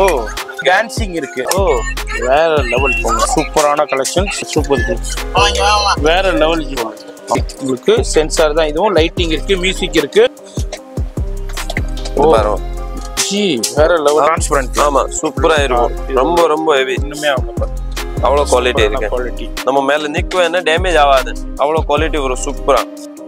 ஓ dancing இருக்கு. ஓ வேற level போங்க. சூப்பரான கலெக்ஷன். சூப்பர். வேற லெவல் உங்களுக்கு சென்சார் தான். இதுவும் லைட்டிங் இருக்கு, மியூசிக் இருக்கு. ஓ ஜி வேற லெவல். டிரான்ஸ்பரன்ட். ஆமா சூப்பரா இருக்கும். ரொம்ப ரொம்ப ஹெவி. இன்னுமே அவ்வளோ குவாலிட்டி இருக்கு. நம்ம மேல நிக்க டேமேஜ் ஆகாது. அவ்வளோ குவாலிட்டி வரும். சூப்பரா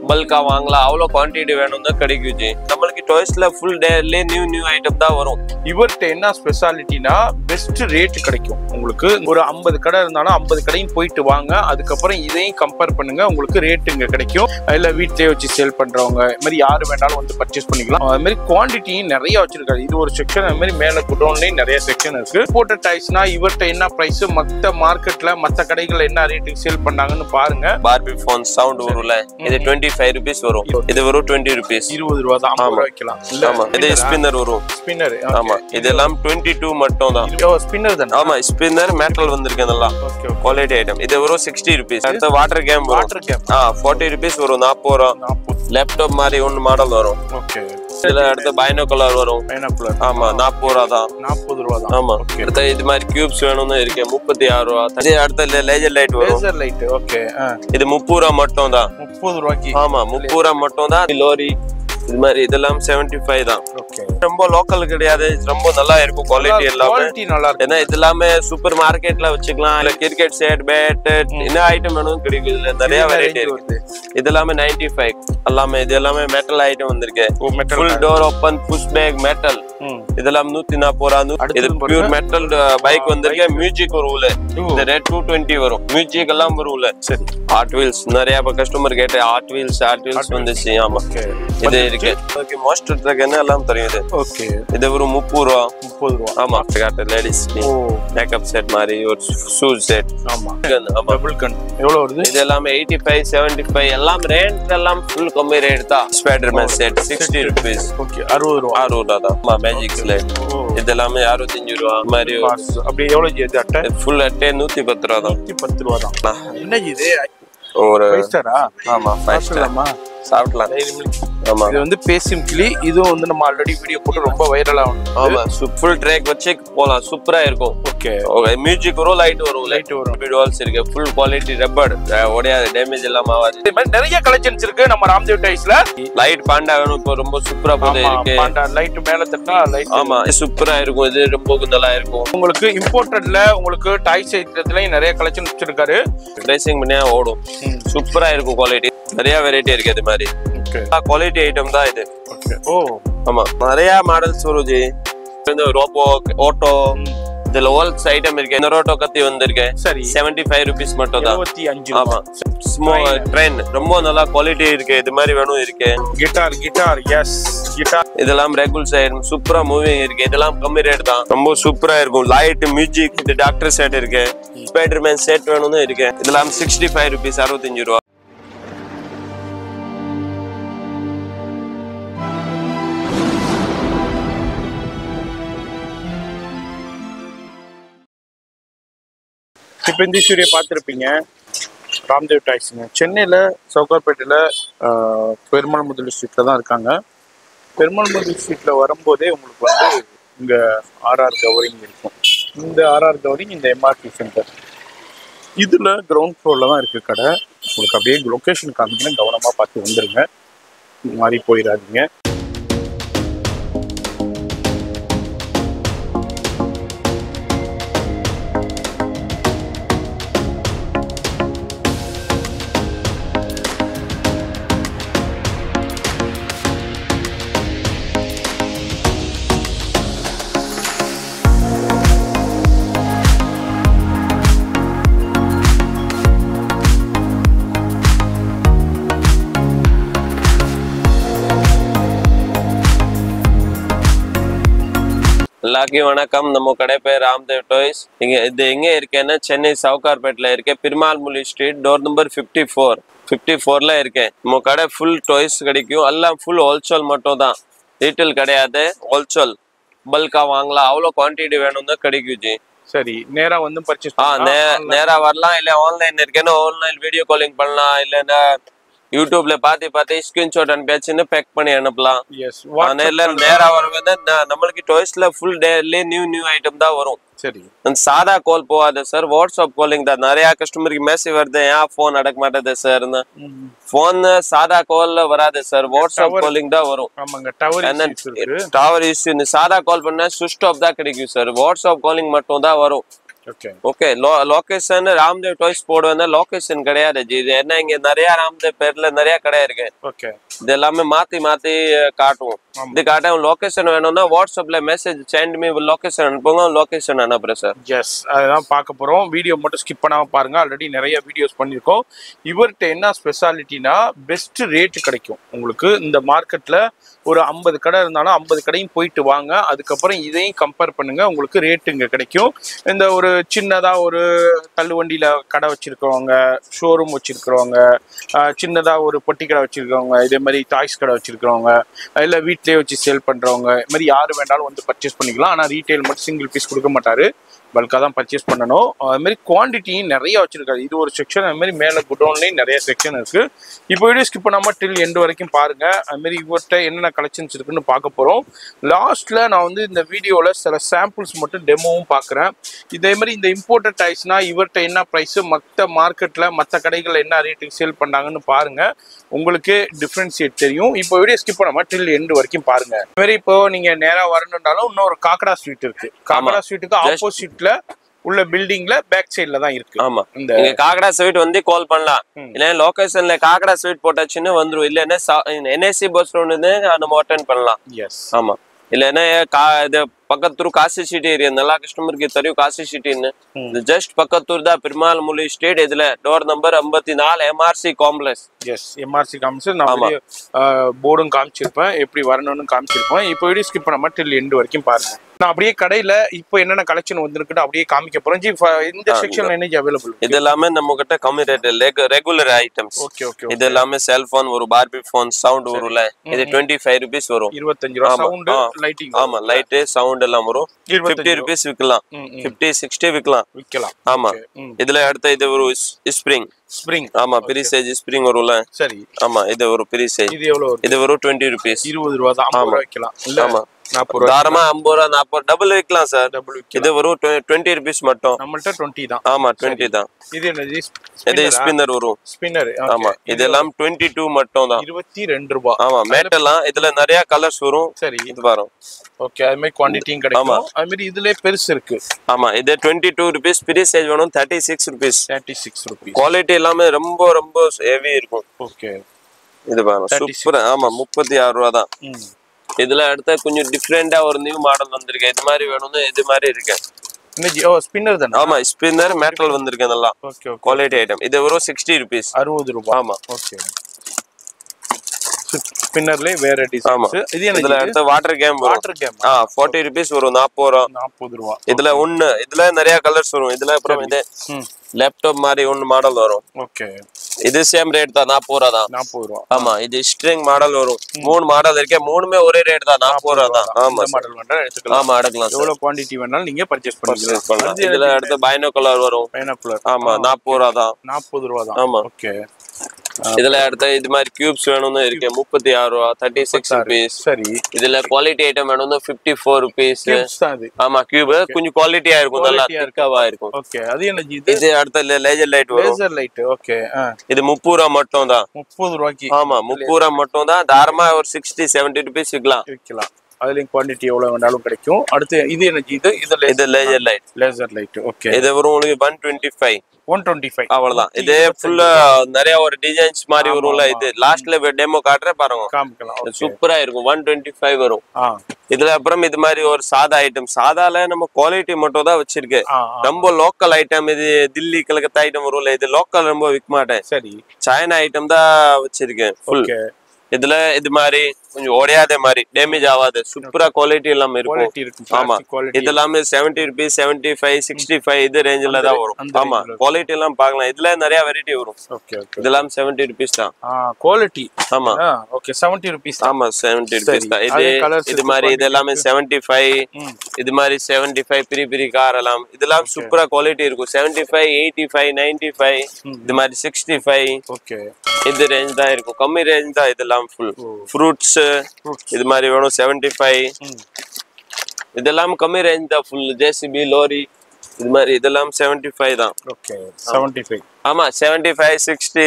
பல்கா வாங்கலாம். அவ்வளோ குவான்டிட்டி வேணும் தான் கிடைக்கும் ஜி. நம்மளுக்கு டாய்ஸ்ல ஃபுல் டேல நியூ ஐட்டம் தான் வரும். இவர்கிட்ட என்ன ஸ்பெஷாலிட்டினா பெஸ்ட் ரேட் கிடைக்கும் உங்களுக்கு. ஒரு 50 கடை இருந்தாலும் 50 கடையும் போயிட்டு வாங்க. அதுக்கப்புறம் இதையும் கம்பேர் பண்ணுங்க. உங்களுக்கு ரேட் இங்க கிடைக்கும். இல்ல வீட்டிலே வச்சு சேல் பண்றவங்க இது மாதிரி யாரு வேணாலும் வந்து பர்ச்சேஸ் பண்ணிக்கலாம். அது மாதிரி குவான்டிட்டியும் நிறைய வச்சிருக்காரு. இது ஒரு செக்ஷன். அது மாதிரி மேல குடோன்லயும் நிறைய செக்ஷன் இருக்கு. இம்போர்ட்டட் டாய்ஸ்னா இவர்கிட்ட என்ன பிரைஸ், மத்த மார்க்கெட்ல மத்த கடைகள்ல என்ன ரேட்டுக்கு சேல் பண்ணாங்கன்னு பாருங்க. பார்பி ஃபோன் சவுண்ட் வரும்ல, இது 25 rupees வரும். இது வரும் 20 rupees. 20 ரூபாய் தான். 50 ரூபாய் வைக்கலாம். ஆமா இது ஸ்பின்னர் வரும். ஸ்பின்னர். ஆமா இதெல்லாம் 22 மட்டும் தான். ஸ்பின்னர் தான். ஆமா ஸ்பின்னர் மெட்டல் வந்திருக்கு. நல்லா குவாலிட்டி ஐட்டம். இது வரும் 60 rupees. அடுத்து வாட்டர் கேம் வரும். 40 rupees வரும். 40 ரூபாய். லேப்டாப் மாதிரி ஒன்னு மாடல் வரும். ஓகே இதுல அடுத்து பைனோகுலர் வரும். பைனோகுலர் ஆமா 40 ரூபாய் தான். 40 ரூபாய் தான். ஆமா அடுத்து இது மாதிரி கியூப்ஸ் வேணும்னு இருக்கு. 36 ரூபாய். இது அடுத்து லேசர் லைட் வரும். Laser light. ஓகே இது 30 ரூபாய் மட்டும் தான். 30 ரூபாய்க்கு. ஆமா 30 ரூபாய் மட்டும் தான். லோரி இது மாதிரி இதெல்லாம் 75 தான். ரொம்ப லோக்கல் கிடையாது. ரொம்ப நல்லா இருக்கும். குவாலிட்டி எல்லாமே நல்லா இருக்கும். ஏன்னா இது எல்லாமே சூப்பர் மார்க்கெட்ல வச்சுக்கலாம். இல்ல கிரிக்கெட் செட், பேட் என்ன ஐட்டம் வேணும் கிடைக்கும். இதுல நிறைய வெரைட்டி இருக்கு. இது எல்லாமே 95 எல்லாமே. இது எல்லாமே மெட்டல் ஐட்டம் வந்திருக்கு. Full door open push back metal. இதெல்லாம் 140 ரூபாய். இது பியூர் மெட்டல் பைக் வந்திருக்கு. மியூசிக் ஒரு உள்ள இந்த ரேட் 220 வரும். மியூசிக் எல்லாம் ஒரு உள்ள. சரி ஹாட் வீல்ஸ் நிறைய கஸ்டமர் கேட்ட ஹாட் வீல்ஸ் வந்துச்சு. ஆமா இது இருக்கு. ஓகே மாஸ்டர் ட்ரக் என்ன எல்லாம் தெரியும் இது. ஓகே இது ஒரு 30 ரூபாய். 30 ரூபாய். ஆமா காட்ட லேடிஸ் மேக்கப் செட் மாதிரி ஒரு ஷூ செட். ஆமா டபுள் கன் எவ்வளவு வருது? இது எல்லாமே 85 75 எல்லாம் ரேட் எல்லாம் ஃபுல் கம்மி ரேட் தான். Spiderman set 60 rupees. ஓகே 60 ரூபாய் தான். ஆமா மேஜிக் ஸ்லைட் இது எல்லாமே 65 ரூபாய் மாதிரி. அப்படி எவ்வளவு இது அட்டை? ஃபுல் அட்டை 110 ரூபாய் தான். 110 ரூபாய் தான். என்ன இது ஒரு 5 ஸ்டாரா? ஆமா 5 ஸ்டார் சாப்பிடலாம். ஆமா இது வந்து பேசும் கிளி. இதுவும் வந்து நம்ம ஆல்ரெடி வீடியோ போட்டு ரொம்ப வைரல் ஆகும். ஆமா ஃபுல் ட்ராக் வச்சு போலாம். சூப்பரா இருக்கும். ஓகே மியூசிக் வரும். லைட் வரும். வீடியோஸ் இருக்கு. ஃபுல் குவாலிட்டி ரப்பர் ஓடியாது. டேமேஜ் எல்லாம் ஆகாது. இந்த மாதிரி நிறைய கலெக்ஷன்ஸ் இருக்கு நம்ம ராம்தேவ் டாய்ஸ்ல. லைட் பாண்டா வேணும். இப்போ ரொம்ப சூப்பரா போகுது இருக்கு. பாண்டா லைட் மேல தட்டா லைட். ஆமா சூப்பரா இருக்கும். இது ரொம்ப நல்லா இருக்கும். உங்களுக்கு இம்போர்ட்டட்ல உங்களுக்கு டாய்ஸ் ஐட்டத்துலயும் நிறைய கலெக்ஷன் வச்சிருக்காரு. ட்ரெஸ்ஸிங் பண்ணியா ஓடும். சூப்பரா இருக்கும். குவாலிட்டி நிறைய வெரைட்டி இருக்கு. இது மாதிரி குவாலிட்டி ஐட்டம் தான் இது. ஓ ஆமா நிறைய மாடல்ஸ் வரும் ஜி. ரோபோ ஆட்டோ இதுல ஓல்ஸ் ஐட்டம் இருக்கு. நரோட்டோ கத்தி வந்திருக்கு. சரி 75 rupees மட்டும் தான். 75. ஆமா ஸ்மால் ட்ரெயின் ரொம்ப நல்லா குவாலிட்டி இருக்கு. இது மாதிரி வேணும் இருக்கு. கிட்டார் எஸ் கிட்டார் இதெல்லாம் ரெகுலர் ஐட்டம். சூப்பரா மூவிங் இருக்கு. இதெல்லாம் கம்மி ரேட் தான். ரொம்ப சூப்பரா இருக்கும். லைட் மியூசிக் இது டாக்டர் செட் இருக்கு. ஸ்பைடர்மேன் செட் வேணும்னு இருக்கு. இதெல்லாம் 65 rupees 65 ரூபாய். இப்போ இந்த வீடியோ பார்த்துருப்பீங்க. ராம்தேவ் டாய்ஸ்ங்க சென்னையில் சவுகார்பேட்டையில் பெருமாள் முதலி ஸ்ட்ரீட்டில் தான் இருக்காங்க. பெருமாள் முதலி ஸ்ட்ரீட்டில் வரும்போதே உங்களுக்கு வந்து இங்கே ஆர்ஆர் கவரிங் இருக்கும். இந்த ஆர்ஆர் கவரிங் இந்த எம்ஆர்டி சென்டர் இதில் கிரவுண்ட் ஃப்ளோரில் தான் இருக்குது கடை. உங்களுக்கு அப்படியே லொக்கேஷன் காமிக்கணும். கவனமாக பார்த்து வந்துடுங்க. இந்த மாதிரி போயிடாதீங்க. எல்லாருக்கும் வணக்கம். நம்ம கடை பேர் ராம்தேவ் டாய்ஸ். இது எங்க இருக்கேன்னா சென்னை சவுகார்பேட்ல இருக்கேன். பெருமாள் முலி ஸ்ட்ரீட் டோர் நம்பர் 54ல இருக்கேன். நம்ம கடை ஃபுல் டாய்ஸ் கிடைக்கும். எல்லாம் ஃபுல் ஹோல்சேல் மட்டும் தான். ரீட்டைல் கிடையாது. ஹோல்சேல் பல்கா வாங்கலாம். அவ்வளோ குவான்டிட்டி வேணும் தான் கிடைக்கும் ஜி. சரி நேரா வந்து பர்ச்சேஸ் நேரா வரலாம். இல்ல ஆன்லைன் இருக்கேன்னா ஆன்லைன் வீடியோ காலிங் பண்ணலாம். இல்லைன்னா யூடியூப்ல பாத்தி ஸ்கிரீன்ஷாட் அனுப்பியாச்சுன்னு பேக் பண்ணி அனுப்பலாம். எஸ் நேரா வருவது நம்மளுக்கு டாய்ஸ்ல ஃபுல் டேல நியூ ஐட்டம் தான் வரும். சரி சாதா கால் போகாது சார், வாட்ஸ்அப் காலிங் தான். நிறைய கஸ்டமருக்கு மெசேஜ் வருது, ஏன் ஃபோன் அடக்க மாட்டேது சார். ஃபோன் சாதா கால்ல வராது சார், வாட்ஸ்அப் காலிங் தான் வரும். ஆமாங்க, டவர் இஷ்யூ. சாதா கால் பண்ணா சுவிட்ச் ஆஃப் தான் கிடைக்கும் சார், வாட்ஸ்அப் காலிங் மட்டும் தான் வரும். ஓகே லொகேஷன் ராம்தேவ் டாய்ஸ் போடுவேன், லொகேஷன் கிடையாது ஜி. இது என்ன, இங்க நிறைய ராம்தேவ் பேர்ல நிறைய கடை இருக்கு. ஓகே இது எல்லாமே மாத்தி காட்டுவோம். இது காட்ட லொகேஷன் வேணும்னா வாட்ஸ்அப்ல மெசேஜ் சென்ட் மீ லொகேஷன் அனுப்புங்க, லொகேஷன் அனுப்புறேன் சார். எஸ் அதுதான் பார்க்க போறோம். வீடியோ மட்டும் ஸ்கிப் பண்ணாம பாருங்க, ஆல்ரெடி நிறைய வீடியோஸ் பண்ணியிருக்கோம். இவர்கிட்ட என்ன ஸ்பெஷாலிட்டினா பெஸ்ட் ரேட் கிடைக்கும் உங்களுக்கு. இந்த மார்க்கெட்ல ஒரு 50 கடை இருந்தாலும் 50 கடையும் போயிட்டு வாங்க, அதுக்கப்புறம் இதையும் கம்பேர் பண்ணுங்க, உங்களுக்கு ரேட் இங்க கிடைக்கும். இந்த ஒரு சின்னதா ஒரு தள்ளுவண்டியில கடை வச்சிருக்கிறவங்க, ஷோரூம் வச்சிருக்கிறவங்க, சின்னதா ஒரு பொட்டி கடை வச்சிருக்கிறவங்க, இதே மாதிரி டாய்ஸ் கடை வச்சிருக்கிறவங்க, இல்ல வீட்லயே வச்சு சேல் பண்றவங்க, இது மாதிரி யாரு வேண்டாலும் வந்து பர்ச்சேஸ் பண்ணிக்கலாம். ஆனா ரீட்டைல் மட்டும் சிங்கிள் பீஸ் கொடுக்க மாட்டாரு, பல்காக தான் பர்ச்சேஸ் பண்ணணும். அது மாதிரி குவான்டிட்டியும் நிறைய வச்சிருக்காரு. இது ஒரு செக்ஷன், அது மாதிரி மேலே குடோன்லேயும் நிறைய செக்ஷன் இருக்கு. இப்போ வீடியோ ஸ்கிப் பண்ணாமல் டில் எண்டு வரைக்கும் பாருங்க. அது மாதிரி இவர்கிட்ட என்னென்ன கலெக்ஷன்ஸ் இருக்குன்னு பார்க்க போகிறோம். லாஸ்ட்ல நான் வந்து இந்த வீடியோவில் சில சாம்பிள்ஸ் மட்டும் டெமோவும் பார்க்குறேன். இதே மாதிரி இந்த இம்போர்ட்டட் டாய்ஸ்னா இவர்கிட்ட என்ன ப்ரைஸு, மற்ற மார்க்கெட்டில் மற்ற கடைகளில் என்ன ரேட்டுக்கு சேல் பண்ணாங்கன்னு பாருங்க, உங்களுக்கு டிஃப்ரென்ஷியேட் தெரியும். இப்போ வீடியோ ஸ்கிப் பண்ணாமல் டில் எண்டு வரைக்கும் பாருங்க. அது மாதிரி இப்போ நீங்கள் நேராக வரணுன்றாலும் இன்னொரு காக்கடா ஸ்வீட் இருக்கு. காக்கடா ஸ்வீட்டுக்கு ஆப்போசிட் உள்ள பில்டிங்ல பேக் சைடுல தான் இருக்கு. ஆமா, நீங்க காக்கடா ஸ்வீட் வந்து கால் பண்ணலாம். இல்ல லொகேஷன்ல காக்கடா ஸ்வீட் போட்டாச்சுன்னு வந்துரும். இல்லன்னா என்எஸ்சி பஸ் ரோடு நம்ம அட்டெண்ட் பண்ணலாம். எஸ் ஆமா, இல்லன்னா இது பக்கத்தூர் காசி சிட்டி ஏரியா நல்லா கஸ்டமருக்கு தெரியும். காசி சிட்டின்னு ஜஸ்ட் பக்கத்தூர் தான், பெருமாள் முலி ஸ்ட்ரீட். இதுல door number 54 MRC complex. Yes MRC complex. நான் போர்டும் காமிச்சிருப்பேன், எப்படி வரணும்னு காமிச்சிருப்பேன். இப்போ வீடியோ ஸ்கிப் பண்ணாம டில் எண்டு வரைக்கும் பாருங்க. நான் அப்படியே கடையில இப்போ என்னென்ன கலெக்ஷன் வந்திருக்குன்னு அப்படியே காமிக்க போறேன். இந்த செக்ஷன்ல என்ன அவைலபிள்? இது எல்லாமே நம்ம கிட்ட கம்மி rate regular items. Okay okay. இது எல்லாமே செல்போன், ஒரு பார்பி போன் சவுண்ட் வரும்ல, இது 25 rupees வரும். 25 ரூபாய் சவுண்ட் லைட்டிங். ஆமா, லைட் சவுண்ட் எல்லாம் வரும். 50 rupees விக்கலாம், 50 60 விக்கலாம். ஆமா, இதுல அடுத்த இது ஒரு ஸ்ப்ரிங். ஆமா, பெரிய சைஸ் ஸ்ப்ரிங் வரும்ல. சரி. ஆமா, இது ஒரு பெரிய சைஸ். இது எவ்வளவு? இது ஒரு 20 rupees. 20 ரூபாய் தான். 50 ரூபாய் விக்கலாம். ஆமா, 40 ரூபாய். தாராளமா 50 ரூபாய் 40 டபுள் விக்கலாம் சார். இது வரும் 20 rupees மட்டும். நம்மள்ட்ட 20 தான். ஆமா, 20 தான். இது என்னது? இது ஸ்பின்னர் வரும். ஸ்பின்னர். ஆமா, இதெல்லாம் 22 மட்டும் தான். 22 ரூபாய். ஆமா, மேட்டெல்லாம் இதுல நிறைய கலர்ஸ் வரும். சரி, இது வரும். ஓகே, அது மாதிரி குவாண்டிட்டியும் கிடைக்கும். அது மாதிரி இதுல பெருசு இருக்கு. ஆமா, இது 22 rupees. பெரிய சைஸ் வேணும் 36 rupees. 36 rupees. குவாலிட்டி எல்லாமே ரொம்ப ரொம்ப ஹெவி இருக்கும். ஓகே, இது பாருங்க சூப்பர். ஆமா, 36 ரூபாய் தான். இதுல அடுத்த கொஞ்சம் டிஃபரெண்டா ஒரு நியூ மாடல் வந்திருக்கு. இது மாதிரி வேணும்னா இது மாதிரி இருக்கு. ஸ்பின்னர் தானே? ஆமா, ஸ்பின்னர் மெட்டல் வந்திருக்கு நல்லா. Okay okay. Quality item. இது வெறும் 60 rupees. 60 ரூபாய். ஆமா. ஓகே. ஸ்பின்னர்ல வேற டிசைன்ஸ். இது என்ன? இதுல அடுத்த வாட்டர் கேம் வரும். 40 rupees வரும். 40 ரூபாய். 40 ரூபாய். இதுல நிறைய கலர்ஸ் வரும். இதுல அப்புறம் இது லேப்டாப் மாதிரி ஒன்னு மாடல் வரும். ஓகே, இது சேம் ரேட் தான், 40 ரூபாய் தான். 40 ரூபாய். ஆமா, இது ஸ்ட்ரிங் மாடல் வரும். 3 மாடல் இருக்கு, மூணுமே ஒரே ரேட் தான், 40 ரூபாய் தான். ஆமா, மாடல் வேணா எடுத்துக்கலாம். ஆமா, எடுக்கலாம். எவ்வளவு குவாண்டிட்டி வேணாலும் நீங்க பர்ச்சேஸ் பண்ணிக்கலாம். இதுல அடுத்து பைனோகுலர் வரும். பைனோகுலர். ஆமா, 40 ரூபாய் தான். 40 ரூபாய் தான். ஆமா. ஓகே. இதுல அடுத்த இது மாதிரி கியூப்ஸ் வேணும்னு இருக்கு, 36 ரூபாய், 36 rupees. சரி. இதுல குவாலிட்டி ஐட்டம் வேணும்னு 54 rupees. ஆமா, கியூப் கொஞ்சம் குவாலிட்டியா இருக்கும், நல்லா திக்காவா இருக்கும். ஓகே, அது என்ன? இது அடுத்த லேசர் லைட் வரும். Laser light. ஓகே. இது 30 ரூபாய் மட்டும் தான். 30 ரூபாய்க்கு. ஆமா, 30 ரூபாய் மட்டும் தான். தாராளமா ஒரு 60-70 rupees விக்கலாம். அதுலயும் குவாண்டிட்டி எவ்வளவு வேணாலும் கிடைக்கும். அடுத்து இது என்ன? இது laser light. Laser light. Okay. இது வரும் உங்களுக்கு 125. அவ்வளவுதான். இது ஃபுல்லா நிறைய ஒரு டிசைன்ஸ் மாதிரி வரும்ல. இது லாஸ்ட்ல டெமோ காட்டுறேன் பாருங்க, காமிக்கலாம். சூப்பரா இருக்கும். 125 வரும். இதுல அப்புறம் இது மாதிரி ஒரு சாதா ஐட்டம். சாதால நம்ம குவாலிட்டி மட்டும் தான் வச்சிருக்கு. ரொம்ப லோக்கல் ஐட்டம். இது தில்லி கல்கத்தா ஐட்டம் வரும்ல, இது லோக்கல் ரொம்ப விற்க மாட்டேன். சரி, சைனா ஐட்டம் தான் வச்சிருக்கேன் ஃபுல். இதுல இது மாதிரி கொஞ்சம் உடையாத மாதிரி டேமேஜ் ஆகாது சூப்பரா குவாலிட்டி எல்லாம் இருக்கும் ஆமா இது எல்லாமே 70 rupees 75 65 இது ரேஞ்சில தான் வரும் ஆமா குவாலிட்டி எல்லாம் பார்க்கலாம் இதுல நிறைய வெரைட்டி வரும் இதெல்லாம் 70 rupees தான் குவாலிட்டி ஆமா ஓகே 70 rupees ஆமா 70 rupees தான் இது மாதிரி இது எல்லாமே 75 இது மாதிரி 75 பெரிய பெரிய கார் எல்லாம் இதெல்லாம் சூப்பரா குவாலிட்டி இருக்கும் 75 85 95 இது மாதிரி 65 ஓகே இது ரேஞ்ச் தான் இருக்கும் கம்மி ரேஞ்ச் தான் இதெல்லாம் ஃபுல் ஃப்ரூட்ஸ் இது மாதிரி வேணும் 75 இதெல்லாம் கம்மி ரேஞ்ச் தான் ஃபுல் ஜேசிபி லோரி இது மாதிரி இதெல்லாம் 75 தான் ஓகே 75 ஆமா 75 60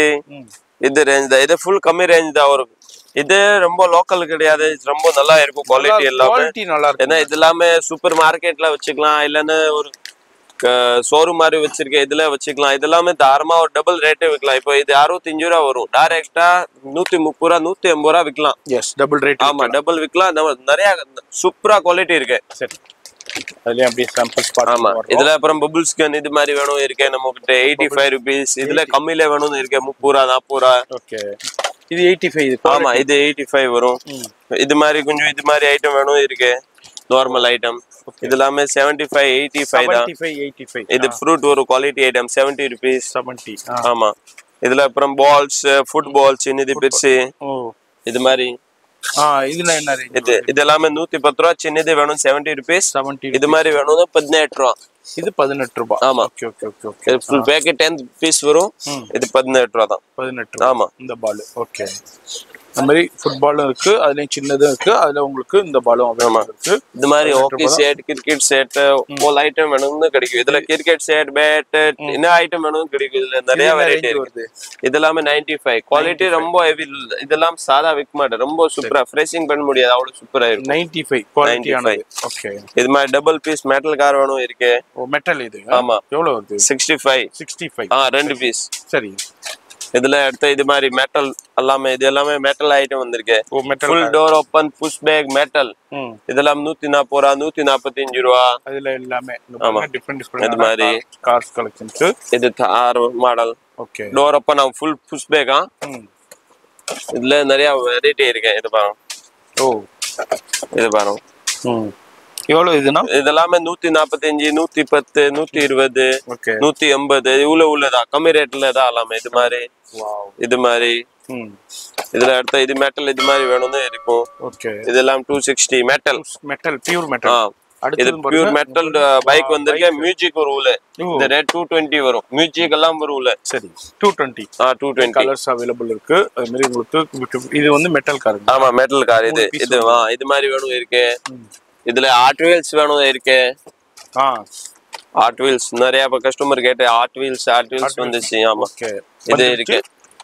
இது ரேஞ்ச் தான் இது ஃபுல் கம்மி ரேஞ்ச் தான் வரும் இது ரொம்ப லோக்கல் கிடையாது ரொம்ப நல்லா இருக்கும் குவாலிட்டி எல்லாமே ஏன்னா இது எல்லாமே சூப்பர் மார்க்கெட்ல வச்சுக்கலாம் இல்லைன்னு ஒரு ஷோரூம் மாதிரி வச்சிருக்கேன் இதுல வச்சுக்கலாம் இது எல்லாமே தாராளமா ஒரு டபுள் ரேட்டே விற்கலாம் இப்போ இது 65 ரூபா வரும் டைரக்டா 130 ரூபா 150 ரூபா விற்கலாம் எஸ் டபுள் ரேட் ஆமா டபுள் விற்கலாம் நிறைய சூப்பரா குவாலிட்டி இருக்கு சரி அதுலயே அப்படியே சாம்பிள்ஸ் பாருங்க ஆமா இதுல அப்புறம் பபிள்ஸ் கன் இது மாதிரி வேணும் இருக்கு நம்ம கிட்ட 85 rupees இதுல கம்மியில வேணும் இருக்கு 30 ரூபா 40 ரூபா ஓகே இது 85 இது ஆமா இது 85 வரும் இது மாதிரி கொஞ்சம் இது மாதிரி ஐட்டம் வேணும் இருக்கு நார்மல் ஐட்டம் இது எல்லாமே 75 85 தான் 85 இது ஃப்ரூட் ஒரு குவாலிட்டி ஐட்டம் 70 rupees 70 ஆமா இதுல அப்புறம் பால்ஸ் ஃபுட்பால் சின்னது பெருசு இது மாதிரி இதுல என்ன இது இது எல்லாமே 110 ரூபா சின்னது வேணும் 70 rupees 70 இது மாதிரி வேணும் 18 ரூபா இது 18 ரூபாய் ஆமா ஓகே ஓகே ஓகே ஓகே இது ஃபுல் பேக்கெட் 10 பீஸ் வரும் இது 18 ரூபா தான் 18 ஆமா இந்த பால் ஓகே அந்த மாதிரி ஃபுட்பாலும் இருக்கு அதுலயும் சின்னதும் இருக்கு அதுல உங்களுக்கு இந்த பாலும் அவைலபிள் இருக்கு இது மாதிரி hockey set cricket set all item வேணும்னு கிடைக்கும் இதுல கிரிக்கெட் செட் பேட் என்ன ஐட்டம் வேணும் கிடைக்கும் இதுல நிறைய வெரைட்டி இருக்கு இதெல்லாம் 95 குவாலிட்டி ரொம்ப ஹெவி இதெல்லாம் சாதா விக்க மாட்டேன் ரொம்ப சூப்பரா ஃப்ரெஷிங் பண்ண முடியாது அவ்வளவு சூப்பரா இருக்கும் 95 குவாலிட்டியானது ஓகே இது மாதிரி டபுள் பீஸ் மெட்டல் கார் வேணும் இருக்கு மெட்டல் இது ஆமா எவ்வளவு வருது 65 ரெண்டு பீஸ் சரி இதுல அடுத்து இது மாதிரி மெட்டல் எல்லாமே இது எல்லாமே மெட்டல் ஐட்டம் வந்திருக்கு full door open push back metal இதெல்லாம் 140 ரூபா 145 ரூபா அதுல எல்லாமே டிஃபரண்ட் இது மாதிரி கார்ஸ் கலெக்ஷன்ஸ் இது Thar model okay door open full push பேக்கா இதுல நிறைய வெரைட்டி இருக்கு இது பாருங்க இது பாருங்க எவ்வளவு இதுனா இதெல்லாமே 145 110 120 180 இவ்வளவு உள்ளதான் கம்மி ரேட்ல தான் எல்லாமே இது மாதிரி இது மாதிரி இதுல அடுத்த இது மெட்டல் இது மாதிரி வேணும்னு இருக்கும் இதெல்லாம் 260 மெட்டல் பியூர் மெட்டல் இது பியூர் மெட்டல் பைக் வந்திருக்கு மியூசிக் ஒரு உள்ள இந்த ரேட் 220 வரும் மியூசிக் எல்லாம் ஒரு உள்ள சரி 220 கலர்ஸ் அவைலபிள் இருக்கு அது மாதிரி உங்களுக்கு இது வந்து மெட்டல் கார் ஆமா மெட்டல் கார் இது இது மாதிரி வேணும் இருக்கு இதுல ஆர்ட் வீல்ஸ் வேணும் இருக்கு ஆர்ட் வீல்ஸ் நிறைய கஸ்டமர் கேட்ட ஆர்ட் வீல்ஸ் வந்துச்சு ஆமா இது இருக்கு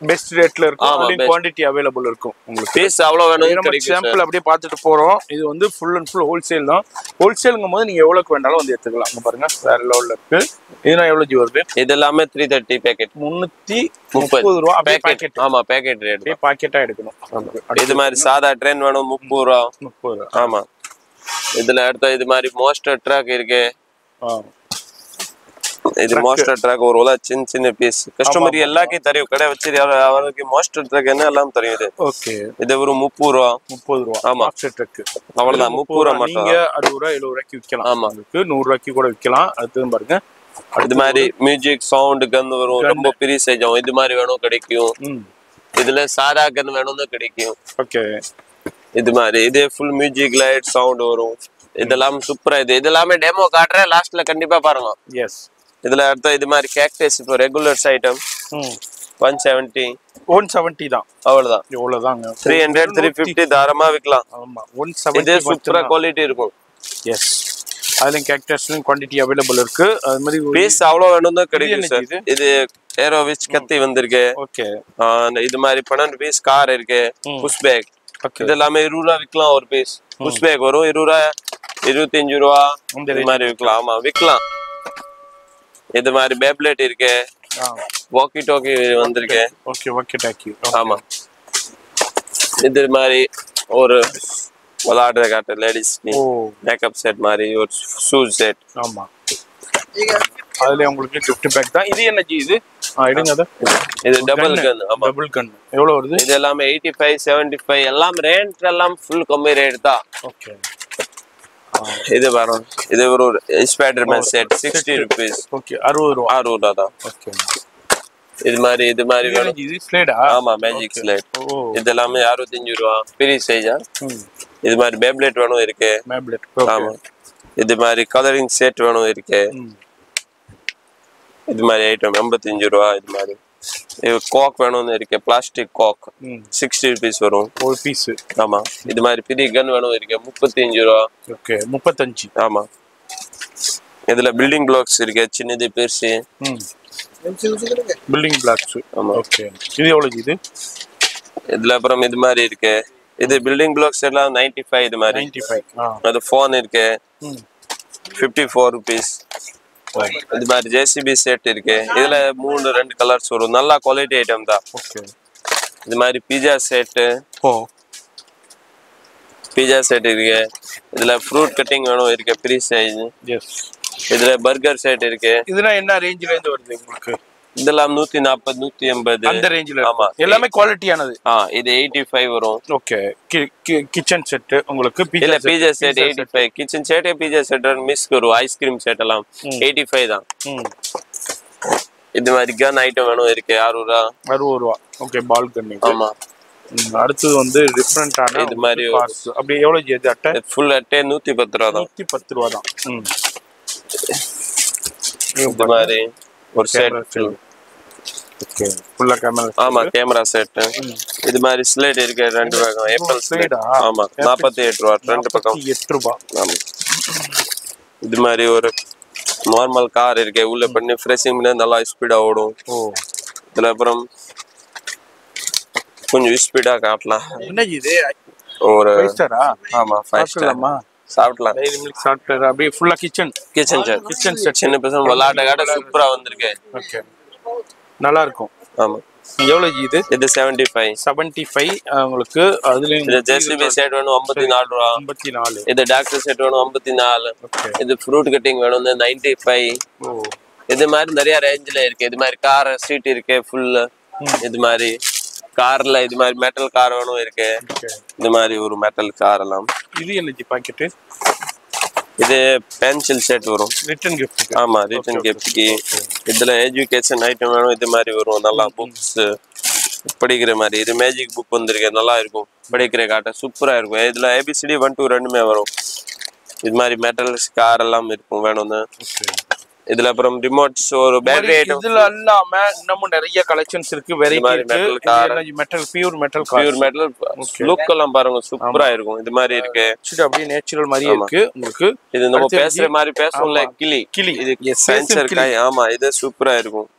பெஸ்ட் ரேட்ல இருக்கும் அதுல குவாண்டிட்டி அவேலபிள் இருக்கும் உங்களுக்கு பீஸ் அவ்வளவு வேணும் கிடைக்கும் சாம்பிள் அப்படியே பார்த்துட்டு போறோம் இது வந்து ஃபுல் அண்ட் ஃபுல் ஹோல்சேல் தான் ஹோல்சேல்ங்கும் நீங்க எவ்வளவுக்கு வேண்டாலும் வந்து எடுத்துக்கலாம் அங்க பாருங்க வேற லெவல்ல இருக்கு இதுனா எவ்வளவு ஜி வருது இது எல்லாமே 330 பேக்கெட் 330 ரூபாய் அப்படியே பாக்கெட் ஆமா பாக்கெட் ரேட் அப்படியே பாக்கெட்டா எடுக்கணும் இது மாதிரி சாதா ட்ரெயின் வேணும் 30 ரூபாய் ஆமா இதுல அடுத்த இது மாதிரி மோஸ்டர் ட்ரக் இருக்கு இது மோஸ்டர் ட்ரக் ஒரு சின்ன சின்ன பீஸ் கஸ்டமர் எல்லாருக்கும் தெரியும் கடை வச்சு அவருக்கு மோஸ்டர் ட்ரக் என்ன எல்லாம் தெரியும் இது ஓகே இது ஒரு 30 ரூபாய் ஆமா மோஸ்டர் ட்ரக் அவ்வளவுதான் 30 ரூபாய் மட்டும் நீங்க 60 ரூபாய் 70 ரூபாய்க்கு விக்கலாம் ஆமா உங்களுக்கு 100 ரூபாய்க்கு கூட விக்கலாம் அடுத்து பாருங்க இது மாதிரி மியூசிக் சவுண்ட் கன் வரும் ரொம்ப பெரிய சைஸ் இது மாதிரி வேணும் கிடைக்கும் இதுல சாரா கன் வேணும்னு கிடைக்கும் ஓகே இது மாதிரி இது ஃபுல் மியூசிக் லைட் சவுண்ட் வரும் இதெல்லாம் சூப்பரா இது எல்லாமே டெமோ காட்டுறேன் லாஸ்ட்ல கண்டிப்பா பாருங்க எஸ் இதுல அடுத்த இது மாதிரி கேக்டஸ் இப்போ ரெகுலர்ஸ் ஐட்டம் 170 தான் அவ்வளவுதான் இவ்வளவுதாங்க 300 350 தாராளமா விக்கலாம் ஆமா 170 இது சூப்பரா குவாலிட்டி இருக்கும் எஸ் அதுல கேக்டஸ்லயும் குவாண்டிட்டி அவேலபிள் இருக்கு அது மாதிரி பீஸ் அவ்வளவு வேணும்னா கிடைக்கும் சார் இது ஏரோ விச் கத்தி வந்திருக்கு ஓகே இது மாதிரி 12 பீஸ் கார் இருக்கு புஷ் பேக் இது எல்லாமே 20 ரூபா விக்கலாம் ஒரு பீஸ் புஷ் பேக் வரும் 20 ரூபா 25 ரூபா இந்த மாதிரி விக்கலாம் ஆமா விக்கலாம் இது மாதிரி பேப்லெட் இருக்கு வாக்கி டாக்கி வந்திருக்கு ஓகே வாக்கி டாக்கி ஆமா இது மாதிரி ஒரு விளையாடுற காட்டு லேடிஸ் மேக்கப் செட் மாதிரி ஒரு ஷூஸ் செட் ஆமா அதுல உங்களுக்கு gift பேக் தான் இது என்ன ஜி இது எடுங்க அத. இது டபுள் கன். ஆமா டபுள் கன். எவ்வளவு வருது? இது எல்லாமே 85 75 எல்லாம் ரேட் எல்லாம் ஃபுல் கம்மி ரேட் தான். ஓகே. இது வரும். இது ஒரு ஸ்பைடர்மேன் செட் 60 rupees. ஓகே 60 ரூபாய். 60 ரூபாய் தான். ஓகே. இது மாதிரி வேணும். இது ஸ்லேடா? ஆமா மேஜிக் ஸ்லேட். இது எல்லாமே 65 ரூபாய். பெரிய சைஸா. இது மாதிரி பேப்லெட் வேணும் இருக்கு. பேப்லெட். ஆமா. இது மாதிரி கலரிங் செட் வேணும் இருக்கு. இது மாதிரி ஐட்டம் 85 ரூபாய். இது மாதிரி இது கோக் வேணும்னு இருக்கு. பிளாஸ்டிக் கோக் 60 rupees வரும் ஒரு பீஸ். ஆமா. இது மாதிரி பெரிய கன் வேணும் இருக்கு 35 ரூபாய். ஓகே 35. ஆமா. இதுல பில்டிங் பிளாக்ஸ் இருக்கு சின்னது பெருசு. Building blocks. ஆமா. ஓகே. இது எவ்வளவு இது? இதுல அப்புறம் இது மாதிரி இருக்கு. இது பில்டிங் பிளாக்ஸ் எல்லாம் 95 இது மாதிரி. 95. அது ஃபோன் இருக்கு 54 rupees. இது மாதிரி ஜேசிபி செட் இருக்கு. இதுல 2 கலர்ஸ் வரும். நல்ல குவாலிட்டி ஐட்டம் தான். ஓகே. இது மாதிரி பீஸா செட். பீஸா செட் இருக்கு. இதுல ஃப்ரூட் கட்டிங் வேணும் இருக்கு ஃப்ரீ சைஸ். எஸ். இதுல பர்கர் செட் இருக்கு. இதுனா என்ன ரேஞ்சில இருந்து வருது உங்களுக்கு? இதெல்லாம் 140 180 அந்த ரேஞ்சில. ஆமா. எல்லாமே குவாலிட்டியானது. இது 85 வரும். ஓகே. கிச்சன் செட் உங்களுக்கு இல்ல பீஸா செட் 85. கிச்சன் செட் பீஸா செட் மிஸ் கரும். ஐஸ்கிரீம் செட் எல்லாம் 85 தான். இது மாதிரி கன் ஐட்டம் வேணும் இருக்கு 60 ரூபாய். 60 ரூபாய். ஓகே பால் கன். ஆமா. அடுத்து வந்து டிஃபரண்டான இது மாதிரி அப்படி எவ்வளவு ஜி அட்டை? ஃபுல் அட்டை 110 ரூபாய் தான். 110 ரூபாய் தான். இது மாதிரி ஒரு செட். ஓகே. ஃபுல்லா கேமரா. ஆமா கேமரா செட். இது மாதிரி ஸ்லைட் இருக்கு 2 பக்கம். Apple slide. ஆமா 48 ரூபாய் 2 பக்கம். 48 ரூபாய். ஆமா. இது மாதிரி ஒரு நார்மல் கார் இருக்கு. உள்ள பண்ணி ஃப்ரெஷிங் பண்ணி நல்லா ஸ்பீடா ஓடும். இதுல அப்புறம் கொஞ்சம் ஸ்பீடா காட்டலாம். என்ன இது? ஒரு 5 ஸ்டாரா? ஆமா 5 ஸ்டார். சாப்பிடலாம். டெய்லி மில்க் சாப்பிட்டு அப்படியே ஃபுல்லா கிச்சன் செட். சின்ன பசங்க விளையாட்ட காட்ட சூப்பரா வந்திருக்கு. ஓகே. நல்லா இருக்கும். ஆமா. எவ்வளவு இது? இது 75 உங்களுக்கு. அதுலயும் இது ஜேசிபி செட் வேணும் 54 ரூபாய். 54. இது டாக்டர் செட் வேணும் 54. இது ஃப்ரூட் கட்டிங் வேணும் 95. இது மாதிரி நிறைய ரேஞ்சில இருக்கு. இது மாதிரி கார் சீட் இருக்கு ஃபுல். இது மாதிரி கார்ல இது மாதிரி மெட்டல் கார் வேணும் இருக்கு. இந்த மாதிரி ஒரு மெட்டல் கார் எல்லாம். இது என்ன பாக்கெட்? இது பென்சில் செட் வரும். Return gift. ஆமா ரிட்டன் கிஃப்ட்க்கு. இதுல எஜுகேஷன் ஐட்டம் வேணும். இது மாதிரி வரும். நல்லா புக்ஸ் படிக்கிற மாதிரி. இது மேஜிக் புக் வந்திருக்கு. நல்லா இருக்கும். படிக்கிற காட்ட சூப்பரா இருக்கும். இதுல ABCD 1 2 ரெண்டுமே வரும். இது மாதிரி மெட்டல் கார் எல்லாம் இருக்கும் வேணும்னு. இதுல அப்புறம் ரிமோட்ஸ் ஒரு பேட்டரி ஐட்டம். இதுல எல்லாமே இன்னமும் நிறைய கலெக்ஷன்ஸ் இருக்கு. வெரைட்டி இருக்கு. மெட்டல் பியூர் மெட்டல் லுக் எல்லாம் பாருங்க சூப்பரா இருக்கும். இது மாதிரி இருக்கு. அப்படியே நேச்சுரல் மாதிரி இருக்கு உங்களுக்கு. இது நம்ம பேசுற மாதிரி பேசுவோம்ல கிளி. இது சென்சர் காய். ஆமா இது சூப்பரா இருக்கும்.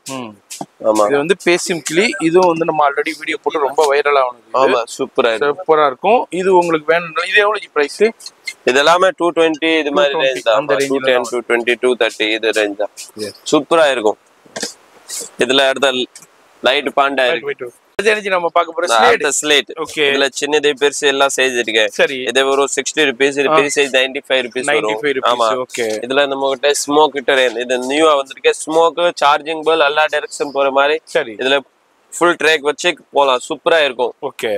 ஆமா இது வந்து பேசும் கிளி. இதுவும் வந்து நம்ம ஆல்ரெடி வீடியோ போட்டு ரொம்ப வைரல் ஆனது. ஆமா சூப்பரா இருக்கும். இது உங்களுக்கு வேணும். இது எவ்வளவு பிரைஸ்? இது எல்லாமே 220 இது மாதிரி ரேஞ்ச் தான். 210 220 230 இது ரேஞ்ச் தான். சூப்பரா இருக்கும். இதுல அடுத்த லைட் பாண்டா இருக்கு. இது என்ன நம்ம பார்க்க போற ஸ்லேட். ஓகே. இதுல சின்னது பெருசு எல்லா சைஸ் இருக்கு. சரி. இது ஒரு 60 rupees. இது பெரிய சைஸ் 95 rupees வரும். ஆமா ஓகே. இதுல நம்ம கிட்ட ஸ்மோக் ஹீட்டர். இது நியூவா வந்திருக்கு. ஸ்மோக் சார்ஜிங் பல் எல்லா டைரக்ஷன் போற மாதிரி. சரி. இதுல ஃபுல் ட்ராக் வச்சு போலாம். சூப்பரா இருக்கும். ஓகே.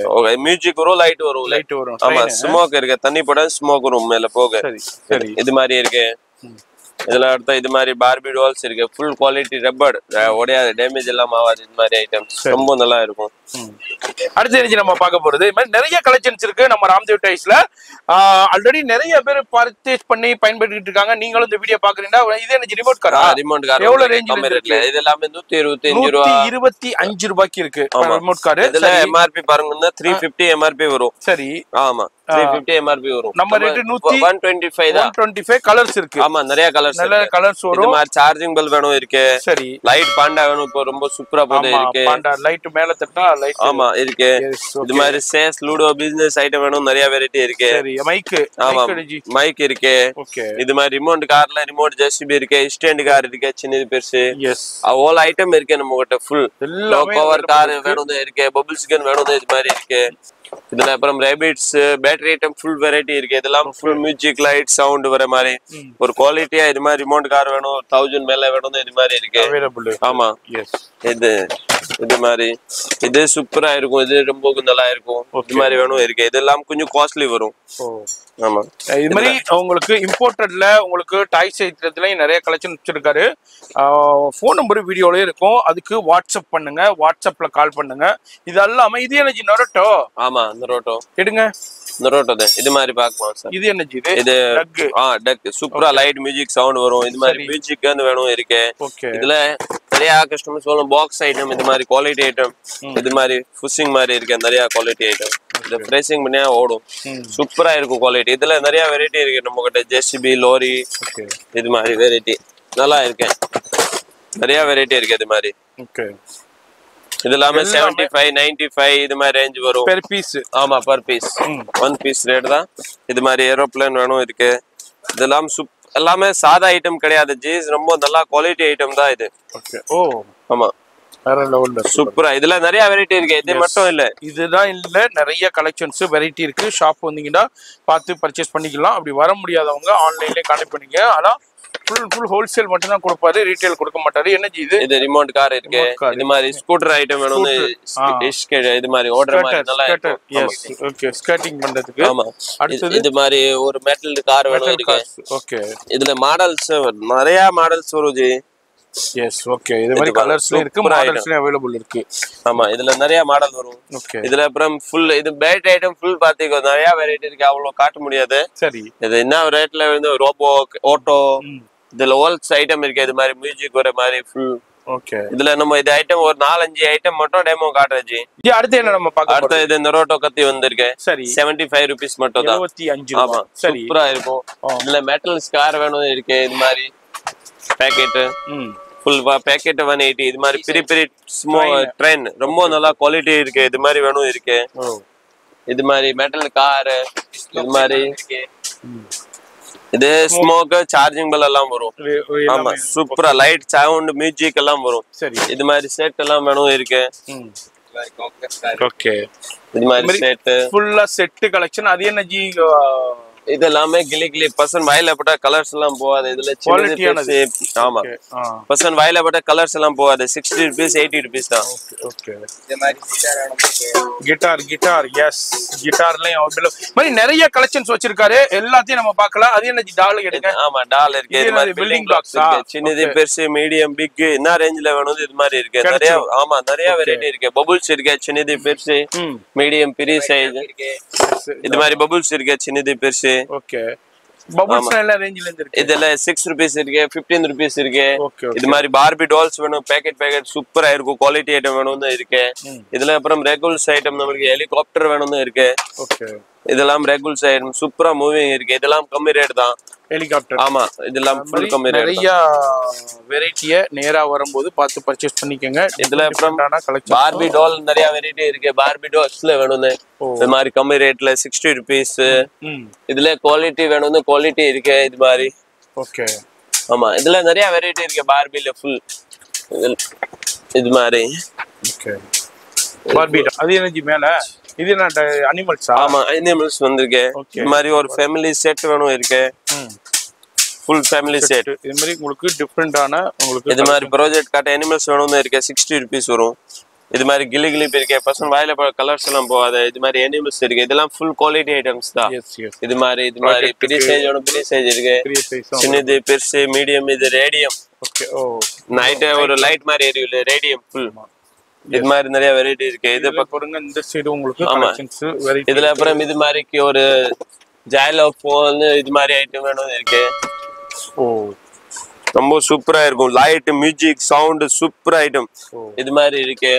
மியூசிக் வரும் லைட் வரும். ஆமா ஸ்மோக் இருக்கு. தண்ணி போட ஸ்மோக் வரும் மேல போக. சரி. இது மாதிரி இருக்கு. இதுல அடுத்த இது மாதிரி பார்பி டால்ஸ் இருக்கு. Full quality rubber. உடையாது டேமேஜ் எல்லாம் ஆகாது. இது மாதிரி ஐட்டம்ஸ் ரொம்ப நல்லா இருக்கும். அடுத்து நம்ம பார்க்க போறது இது மாதிரி நிறைய கலெக்ஷன்ஸ் இருக்கு நம்ம ராம்தேவ் டைஸ்ல. ஆல்ரெடி நிறைய பேர் பர்ச்சேஸ் பண்ணி பயன்படுத்திட்டு இருக்காங்க. நீங்களும் இந்த வீடியோ பாக்குறீங்கன்னா இது என்ன ரிமோட் கார்? ரிமோட் கார் எவ்வளவு ரேஞ்சில இருக்கு? இது எல்லாமே 125 ரூபாய். 125 ரூபாய்க்கு இருக்கு ரிமோட் கார். இதுல MRP பாருங்க 350 MRP வரும். சரி. ஆமா 350 MRP வரும். நம்ம ரேட் 125 தான். 125 கலர்ஸ் இருக்கு. ஆமா நிறைய கலர்ஸ் நல்ல கலர்ஸ் வரும். இது மாதிரி சார்ஜிங் பல்ப் வேணும் இருக்கு. சரி. லைட் பாண்டா வேணும். இப்போ ரொம்ப சூப்பரா போகுது இருக்கு. பாண்டா லைட் மேல தட்டா லைட். ஆமா இருக்கு. இது மாதிரி சேஸ் லூடோ பிசினஸ் ஐட்டம் வேணும். நிறைய வெரைட்டி இருக்கு. சரி. மைக். ஆமா மைக் இருக்கு. ஓகே. இது மாதிரி ரிமோட் கார்ல ரிமோட் ஜேசிபி இருக்கு. ஸ்டாண்ட் கார் இருக்கு. சின்னது பெருசு. எஸ். ஆல் ஐட்டம் இருக்கு நம்ம கிட்ட ஃபுல். லோ பவர் கார் வேணும் இருக்கு. பபிள்ஸ் கன் வேணும். இது மாதிரி இருக்கு. இதுல அப்புறம் rabbits battery item full variety இருக்கு. இதெல்லாம் ஃபுல் மியூசிக் லைட் சவுண்ட் வர மாதிரி ஒரு குவாலிட்டியா இது மாதிரி ரிமோட் கார் வேணும் 1000 மேல வேணும் இது மாதிரி இருக்கு அவைலபிள். ஆமா இது மாதிரி இது சூப்பரா இருக்கும். இது ரொம்ப நல்லா இருக்கும். இது மாதிரி வேணும் இருக்கு. இதெல்லாம் கொஞ்சம் காஸ்ட்லி வரும். ஆமா இது மாதிரி உங்களுக்கு இம்போர்ட்டட்ல உங்களுக்கு டாய்ஸ் ஐட்டத்துலயும் நிறைய கலெக்ஷன் வச்சிருக்காரு. ஃபோன் நம்பர் வீடியோலயே இருக்கும். அதுக்கு வாட்ஸ்அப் பண்ணுங்க, வாட்ஸ்அப்ல கால் பண்ணுங்க. இது அல்லாம இது எனர்ஜி நரோட்டோ. ஆமா நரோட்டோ எடுங்க. நரோட்டோ இது மாதிரி பார்க்கலாம் சார். இது எனர்ஜி இது டக் சூப்பரா லைட் மியூசிக் சவுண்ட் வரும். இது மாதிரி மியூசிக் வேணும் இருக்கு. இதுல நிறைய கஸ்டமர் சொல்லணும் பாக்ஸ் ஐட்டம் இது மாதிரி குவாலிட்டி ஐட்டம் இது மாதிரி புஷிங் மாதிரி இருக்கு. நிறைய குவாலிட்டி ஐட்டம் இது ஃப்ரெஷிங் பண்ணியா ஓடும். சூப்பரா இருக்கும் குவாலிட்டி. இதுல நிறைய வெரைட்டி இருக்கு நம்ம கிட்ட. ஜேசிபி லோரி இது மாதிரி வெரைட்டி நல்லா இருக்கு. நிறைய வெரைட்டி இருக்கு இது மாதிரி. இது எல்லாமே 75 95 இது மாதிரி ரேஞ்ச் வரும் per piece. ஆமா per piece. One piece rate தான். இது மாதிரி ஏரோப்ளேன் வேணும் இருக்கு. இதெல்லாம் எல்லாமே சாதா ஐட்டம் கிடையாது. ஜீஸ் ரொம்ப நல்லா குவாலிட்டி ஐட்டம் தான் இது. ஆமா வேற லெவல்ல சூப்பரா. இதுல நிறைய வெரைட்டி இருக்கு. இது மட்டும் இல்ல, இதுதான் இல்ல, நிறைய கலெக்ஷன்ஸ் வெரைட்டி இருக்கு. ஷாப் வந்தீங்கன்னா பார்த்து பர்ச்சேஸ் பண்ணிக்கலாம். அப்படி வர முடியாதவங்க ஆன்லைன்லயே கான்டாக்ட் பண்ணிக்க. ஆனா ஃபுல் ஹோல்சேல் மட்டும் தான் கொடுப்பாரு, ரீட்டைல் கொடுக்க மாட்டாரு. என்னஜி இது ரிமோட் கார் இருக்கு. இது மாதிரி ஸ்கூட்டர் ஐட்டம் வேணும்னு இது மாதிரி ஓடுற மாதிரி நல்லா இருக்கும். ஓகே ஸ்கேட்டிங் பண்றதுக்கு. ஆமா அடுத்து இது மாதிரி ஒரு மெட்டல் கார் வேணும் இருக்கு. ஓகே இதுல மாடல்ஸ் நிறைய மாடல்ஸ் வரும் ஜி. எஸ் ஓகே இது மாதிரி கலர்ஸ்ல இருக்கு, மாடல்ஸ்ல அவேலபிள் இருக்கு. ஆமா இதுல நிறைய மாடல் வரும். ஓகே இதுல அப்புறம் ஃபுல் இது பேட்டரி ஐட்டம் ஃபுல் பாத்தீங்க நிறைய வெரைட்டி இருக்கு. அவ்வளவு காட்ட முடியாது. சரி இது என்ன ரேட்ல வந்து ரோபோ ஆட்டோ இதுல ஹோல்ஸ் ஐட்டம் இருக்கு. இது மாதிரி மியூசிக் வர மாதிரி ஃபுல். ஓகே இதுல நம்ம இது ஐட்டம் ஒரு 4-5 ஐட்டம் மட்டும் டெமோ காட்டுறேன். அடுத்து என்ன நம்ம பார்க்க அடுத்து இது நரோட்டோ கத்தி வந்திருக்கு. சரி 75 ரூபீஸ் மட்டும் தான். 75. ஆமா சூப்பரா இருக்கும். இதுல மெட்டல் ஸ்கார் வேணும் இருக்கு. இது மாதிரி பேக்கெட் ஃபுல் பேக்கெட் 180. இது மாதிரி பெரிய பெரிய ட்ரெயின் ரொம்ப நல்லா குவாலிட்டி இருக்கு. இது மாதிரி வேணும் இருக்கு. இது மாதிரி மெட்டல் கார் இது மாதிரி இது ஸ்மோக் சார்ஜிங் பெல் எல்லாம் வரும். ஆமா சூப்பரா லைட் சவுண்ட் மியூசிக் எல்லாம் வரும். சரி இது மாதிரி செட் எல்லாம் வேணும் இருக்கு. ஓகே இது மாதிரி செட் ஃபுல்லா செட் கலெக்ஷன். அது என்ன ஜி இது எல்லாமே கிளி கிளி பர்சன் வாயில போட்ட கலர்ஸ் எல்லாம் போகாது. இதுல குவாலிட்டியானது. ஆமா பர்சன் வாயில போட்ட கலர்ஸ் எல்லாம் போகாது. 60 ரூபீஸ் 80 ரூபீஸ் தான். ஓகே கிட்டார் எஸ் கிட்டார்லயும் அவைலபிள் மாதிரி நிறைய கலெக்ஷன்ஸ் வச்சிருக்காரு. எல்லாத்தையும் நம்ம பார்க்கலாம். அது என்ன டால் எடுங்க. ஆமா டால் இருக்கு. இது மாதிரி பில்டிங் பிளாக்ஸ் இருக்கு. சின்னது பெருசு மீடியம் பிக் என்ன ரேஞ்ச்ல வேணும் இது மாதிரி இருக்கு. நிறைய ஆமா நிறைய வெரைட்டி இருக்கு. பபிள்ஸ் இருக்கு. சின்னது பெருசு மீடியம் பெரிய சைஸ் இது மாதிரி பபிள்ஸ் இருக்கு. சின்னது பெருசு. ஓகே பபிள்ஸ் எல்லா ரேஞ்சில இருக்கு. இதெல்லாம் 6 ரூபீஸ் இருக்கு, 15 ரூபீஸ் இருக்கு. இது மாதிரி பார்பி டால்ஸ் வேணும் பேக்கெட் சூப்பரா இருக்கும். குவாலிட்டி ஐட்டம் வேணும்னு இருக்கு. இதுல அப்புறம் ரெகுலர்ஸ் ஐட்டம் நமக்கு ஹெலிகாப்டர் வேணும்னு இருக்கு. ஓகே இதெல்லாம் ரெகுலர்ஸ் ஐட்டம் சூப்பரா மூவிங் இருக்கு. இதெல்லாம் கம்மி ரேட் தான். ஹெலிகாப்டர் ஆமா இதெல்லாம் ஃபுல் கம்மி ரேட். நிறைய வெரைட்டியை நேரா வரும்போது பார்த்து பர்ச்சேஸ் பண்ணிக்கங்க. இதுல அப்புறம் பார்பி டால் நிறைய வெரைட்டி இருக்கு. பார்பி டால்ஸ்ல வேணும்னு இது மாதிரி கம்மி ரேட்ல 60 ரூபீஸ். இதுல குவாலிட்டி வேணும்னு குவாலிட்டி இருக்கு. இது மாதிரி ஓகே ஆமா இதுல நிறைய வெரைட்டி இருக்கு. பார்பில ஃபுல் இது மாதிரி ஓகே பார்பி அது எனர்ஜி மேல இது என்ன அனிமல்ஸ். ஆமா அனிமல்ஸ் வந்திருக்கு. இது மாதிரி ஒரு ஃபேமிலி செட் வேணும் இருக்கு. ஃபுல் ஃபேமிலி செட் இது மாதிரி உங்களுக்கு டிஃபரெண்டான உங்களுக்கு இது மாதிரி ப்ராஜெக்ட் காட்ட அனிமல்ஸ் வேணும்னு இருக்கு. 60 ரூபீஸ் வரும். இது மாதிரி கிளி இருக்கு. பர்சன் வாயில கலர்ஸ் எல்லாம் போகாது. இது மாதிரி அனிமல்ஸ் இருக்கு. இதெல்லாம் ஃபுல் குவாலிட்டி ஐட்டம்ஸ் தான். இது மாதிரி பெரிய சைஸ் வேணும். பெரிய சைஸ் இருக்கு. சின்னது பெருசு மீடியம். இது ரேடியம். ஓகே நைட் ஒரு லைட் மாதிரி எரியுது ரேடியம் ஃபுல். இது மாதிரி நிறைய வெரைட்டி இருக்கு. இது பாருங்க இந்த சைடு உங்களுக்கு கலெக்ஷன்ஸ் வெரைட்டி. இதுல அப்புறம் இது மாதிரி ஒரு ஜாயிலோ போன் இது மாதிரி ஐட்டம் வேணும் இருக்கு. ரொம்ப சூப்பரா இருக்கும். Light music sound super item இது மாதிரி இருக்கு.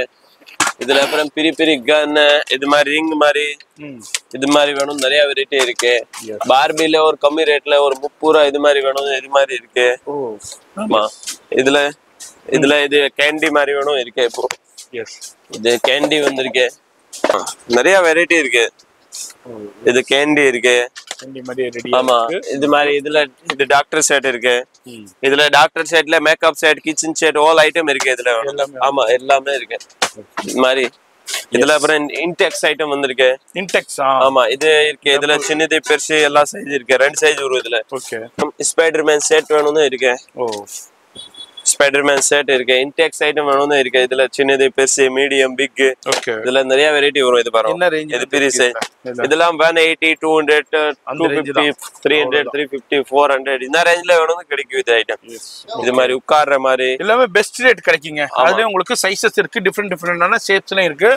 இதுல அப்புறம் பெரிய பெரிய கன் இது மாதிரி ரிங் மாதிரி இது மாதிரி வேணும். நிறைய வெரைட்டி இருக்கு. பார்பில ஒரு கம்மி ரேட்ல ஒரு 30 ரூபா இது மாதிரி வேணும். இது மாதிரி இருக்கு. ஆமா இதுல இது கேண்டி மாதிரி வேணும் இருக்கு. இப்போ இது கேண்டி வந்திருக்கு. நிறைய வெரைட்டி இருக்கு. இது கேண்டி இருக்கு. ஆமா இது மாதிரி இது டாக்டர் செட் இருக்கு. இதுல டாக்டர் செட்ல makeup set kitchen set all item இருக்கு. இதுல ஆமா எல்லாமே இருக்கு. இது மாதிரி இதுல அப்புறம் இன்டெக்ஸ் ஐட்டம் வந்திருக்கு. இன்டெக்ஸ் ஆமா இது இருக்கு. இதுல சின்னது பெருசு எல்லா சைஸ் இருக்கு. 2 சைஸ் வரும் இதுல. ஓகே. ஸ்பைடர்மேன் செட் வேணும்னு இருக்கு. ஓ ஸ்பைடர்மேன் செட் இருக்கு. இன்டெக்ஸ் ஐட்டம் வேணும்னு இருக்கு. இதுல சின்னது பெருசு மீடியம் பிக். ஓகே. இதுல நிறைய வெரைட்டி வரும். இது பாருங்க. என்ன ரேஞ்ச்? இது பெரிய சைஸ். இதெல்லாம் 180 200 250 300 350 400 இந்த ரேஞ்ச்ல வேணும்னு கிடைக்கும் இது ஐட்டம். இது மாதிரி உட்கார்ற மாதிரி எல்லாமே பெஸ்ட் ரேட் கிடைக்குங்க. அதுல உங்களுக்கு சைஸஸ் இருக்கு, டிஃபரெண்டான ஷேப்ஸ்லாம் இருக்கு.